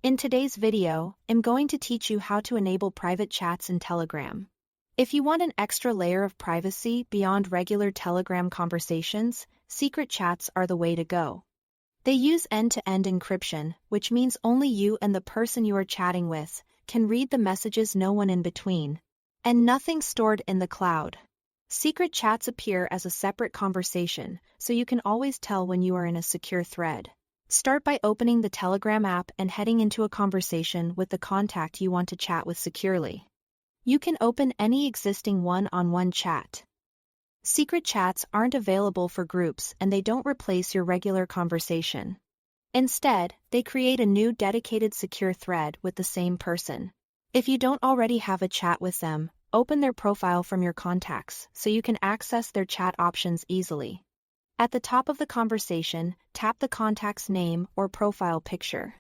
In today's video, I'm going to teach you how to enable private chats in Telegram. If you want an extra layer of privacy beyond regular Telegram conversations, secret chats are the way to go. They use end-to-end encryption, which means only you and the person you are chatting with can read the messages, no one in between. And nothing stored in the cloud. Secret chats appear as a separate conversation, so you can always tell when you are in a secure thread. Start by opening the Telegram app and heading into a conversation with the contact you want to chat with securely. You can open any existing one-on-one chat. Secret chats aren't available for groups and they don't replace your regular conversation. Instead, they create a new dedicated secure thread with the same person. If you don't already have a chat with them, open their profile from your contacts so you can access their chat options easily. At the top of the conversation, tap the contact's name or profile picture.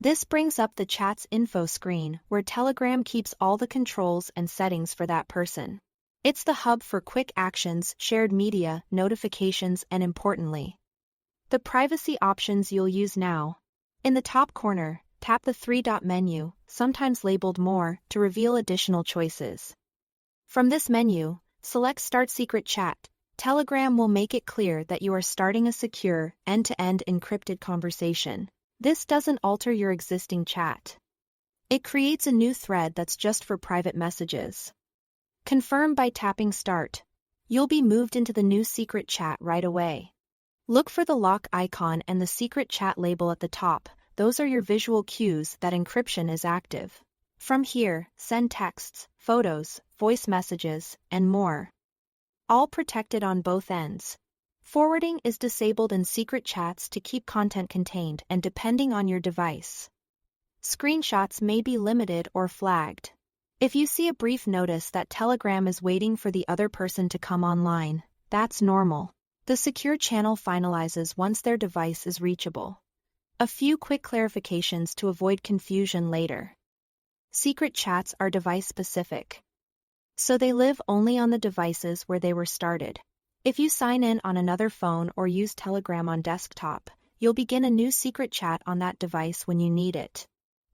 This brings up the chat's info screen where Telegram keeps all the controls and settings for that person. It's the hub for quick actions, shared media, notifications, and importantly, the privacy options you'll use now. In the top corner, tap the three-dot menu, sometimes labeled More, to reveal additional choices. From this menu, select Start Secret Chat. Telegram will make it clear that you are starting a secure, end-to-end encrypted conversation. This doesn't alter your existing chat. It creates a new thread that's just for private messages. Confirm by tapping Start. You'll be moved into the new secret chat right away. Look for the lock icon and the secret chat label at the top. Those are your visual cues that encryption is active. From here, send texts, photos, voice messages, and more. All protected on both ends. Forwarding is disabled in secret chats to keep content contained and depending on your device. Screenshots may be limited or flagged. If you see a brief notice that Telegram is waiting for the other person to come online, that's normal. The secure channel finalizes once their device is reachable. A few quick clarifications to avoid confusion later. Secret chats are device-specific. So they live only on the devices where they were started. If you sign in on another phone or use Telegram on desktop, you'll begin a new secret chat on that device when you need it.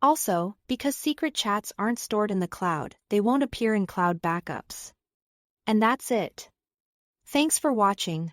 Also, because secret chats aren't stored in the cloud, they won't appear in cloud backups. And that's it. Thanks for watching.